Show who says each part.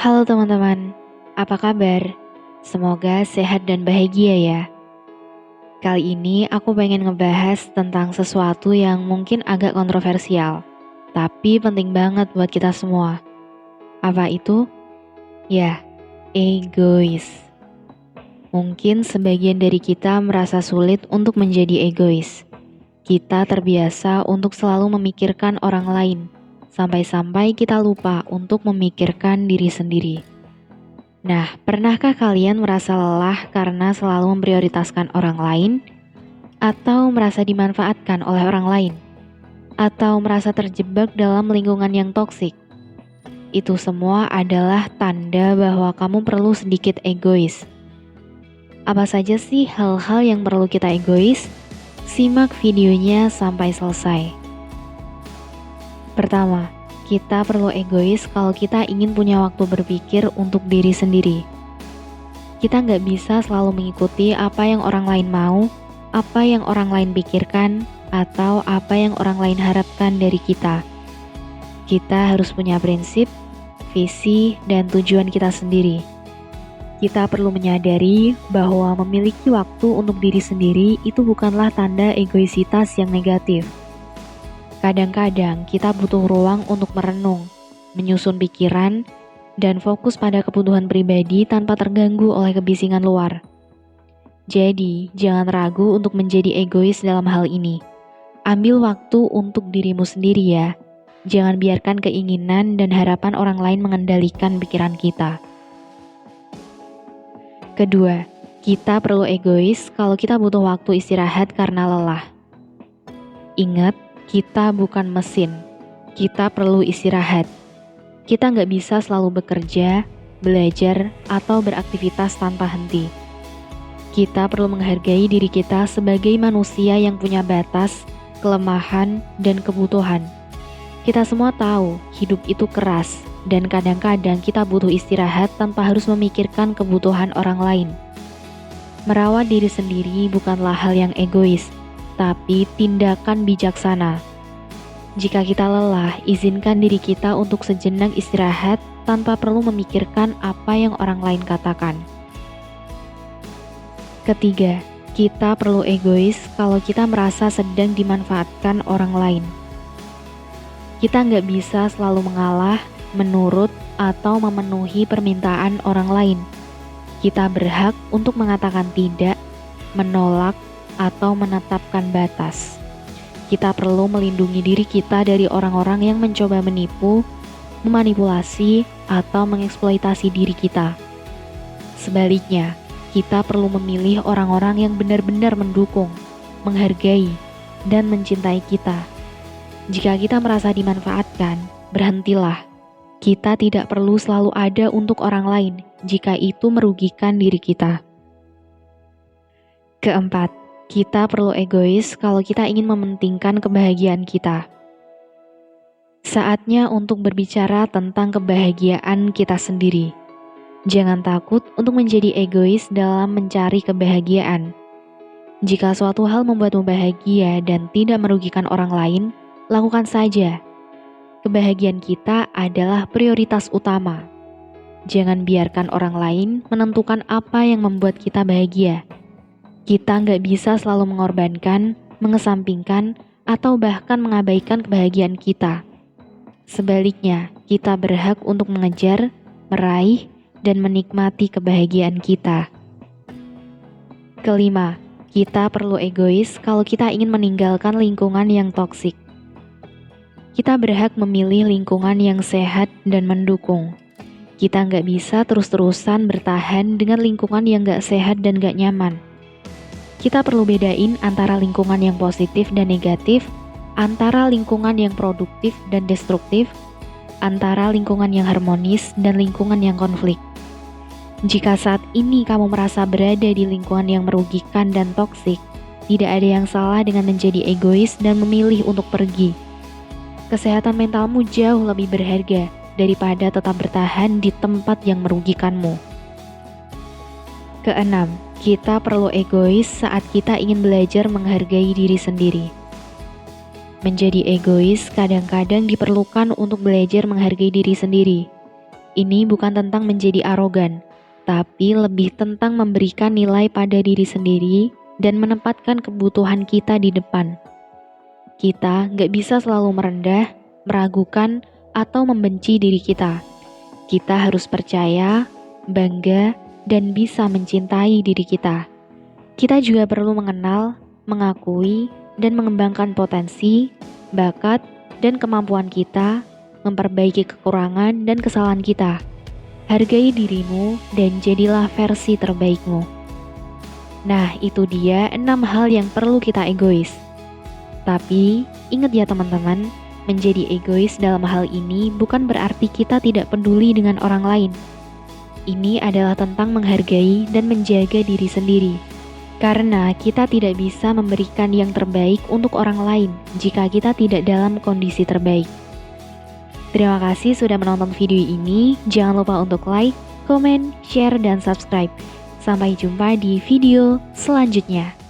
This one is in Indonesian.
Speaker 1: Halo teman-teman, apa kabar? Semoga sehat dan bahagia ya. Kali ini aku pengen ngebahas tentang sesuatu yang mungkin agak kontroversial, tapi penting banget buat kita semua. Apa itu? Ya, egois. Mungkin sebagian dari kita merasa sulit untuk menjadi egois. Kita terbiasa untuk selalu memikirkan orang lain, sampai-sampai kita lupa untuk memikirkan diri sendiri. Nah, pernahkah kalian merasa lelah karena selalu memprioritaskan orang lain? Atau merasa dimanfaatkan oleh orang lain? Atau merasa terjebak dalam lingkungan yang toksik? Itu semua adalah tanda bahwa kamu perlu sedikit egois. Apa saja sih hal-hal yang perlu kita egois? Simak videonya sampai selesai. Pertama, kita perlu egois kalau kita ingin punya waktu berpikir untuk diri sendiri. Kita nggak bisa selalu mengikuti apa yang orang lain mau, apa yang orang lain pikirkan, atau apa yang orang lain harapkan dari kita. Kita harus punya prinsip, visi, dan tujuan kita sendiri. Kita perlu menyadari bahwa memiliki waktu untuk diri sendiri itu bukanlah tanda egoisitas yang negatif. Kadang-kadang kita butuh ruang untuk merenung, menyusun pikiran, dan fokus pada kebutuhan pribadi tanpa terganggu oleh kebisingan luar. Jadi, jangan ragu untuk menjadi egois dalam hal ini. Ambil waktu untuk dirimu sendiri ya. Jangan biarkan keinginan dan harapan orang lain mengendalikan pikiran kita. Kedua, kita perlu egois kalau kita butuh waktu istirahat karena lelah. Ingat, kita bukan mesin. Kita perlu istirahat. Kita nggak bisa selalu bekerja, belajar, atau beraktivitas tanpa henti. Kita perlu menghargai diri kita sebagai manusia yang punya batas, kelemahan, dan kebutuhan. Kita semua tahu hidup itu keras, dan kadang-kadang kita butuh istirahat tanpa harus memikirkan kebutuhan orang lain. Merawat diri sendiri bukanlah hal yang egois, tapi tindakan bijaksana. Jika kita lelah, izinkan diri kita untuk sejenak istirahat tanpa perlu memikirkan apa yang orang lain katakan. Ketiga, kita perlu egois kalau kita merasa sedang dimanfaatkan orang lain. Kita nggak bisa selalu mengalah, menurut, atau memenuhi permintaan orang lain. Kita berhak untuk mengatakan tidak, menolak, atau menetapkan batas. Kita perlu melindungi diri kita dari orang-orang yang mencoba menipu, memanipulasi, atau mengeksploitasi diri kita. Sebaliknya, kita perlu memilih orang-orang yang benar-benar mendukung, menghargai, dan mencintai kita. Jika kita merasa dimanfaatkan, berhentilah. Kita tidak perlu selalu ada untuk orang lain jika itu merugikan diri kita. Keempat, kita perlu egois kalau kita ingin mementingkan kebahagiaan kita. Saatnya untuk berbicara tentang kebahagiaan kita sendiri. Jangan takut untuk menjadi egois dalam mencari kebahagiaan. Jika suatu hal membuatmu bahagia dan tidak merugikan orang lain, lakukan saja. Kebahagiaan kita adalah prioritas utama. Jangan biarkan orang lain menentukan apa yang membuat kita bahagia. Kita nggak bisa selalu mengorbankan, mengesampingkan, atau bahkan mengabaikan kebahagiaan kita. Sebaliknya, kita berhak untuk mengejar, meraih, dan menikmati kebahagiaan kita. Kelima, kita perlu egois kalau kita ingin meninggalkan lingkungan yang toksik. Kita berhak memilih lingkungan yang sehat dan mendukung. Kita nggak bisa terus-terusan bertahan dengan lingkungan yang nggak sehat dan nggak nyaman. Kita perlu bedain antara lingkungan yang positif dan negatif, antara lingkungan yang produktif dan destruktif, antara lingkungan yang harmonis dan lingkungan yang konflik. Jika saat ini kamu merasa berada di lingkungan yang merugikan dan toksik, tidak ada yang salah dengan menjadi egois dan memilih untuk pergi. Kesehatan mentalmu jauh lebih berharga daripada tetap bertahan di tempat yang merugikanmu. Keenam, kita perlu egois saat kita ingin belajar menghargai diri sendiri. Menjadi egois kadang-kadang diperlukan untuk belajar menghargai diri sendiri. Ini bukan tentang menjadi arogan, tapi lebih tentang memberikan nilai pada diri sendiri dan menempatkan kebutuhan kita di depan. Kita nggak bisa selalu merendah, meragukan, atau membenci diri kita. Kita harus percaya, bangga, dan bisa mencintai diri kita. Kita juga perlu mengenal, mengakui, dan mengembangkan potensi, bakat, dan kemampuan kita, memperbaiki kekurangan dan kesalahan kita. Hargai dirimu dan jadilah versi terbaikmu. Nah, itu dia 6 hal yang perlu kita egois. Tapi, ingat ya teman-teman, menjadi egois dalam hal ini bukan berarti kita tidak peduli dengan orang lain. Ini adalah tentang menghargai dan menjaga diri sendiri. Karena kita tidak bisa memberikan yang terbaik untuk orang lain jika kita tidak dalam kondisi terbaik. Terima kasih sudah menonton video ini. Jangan lupa untuk like, komen, share, dan subscribe. Sampai jumpa di video selanjutnya.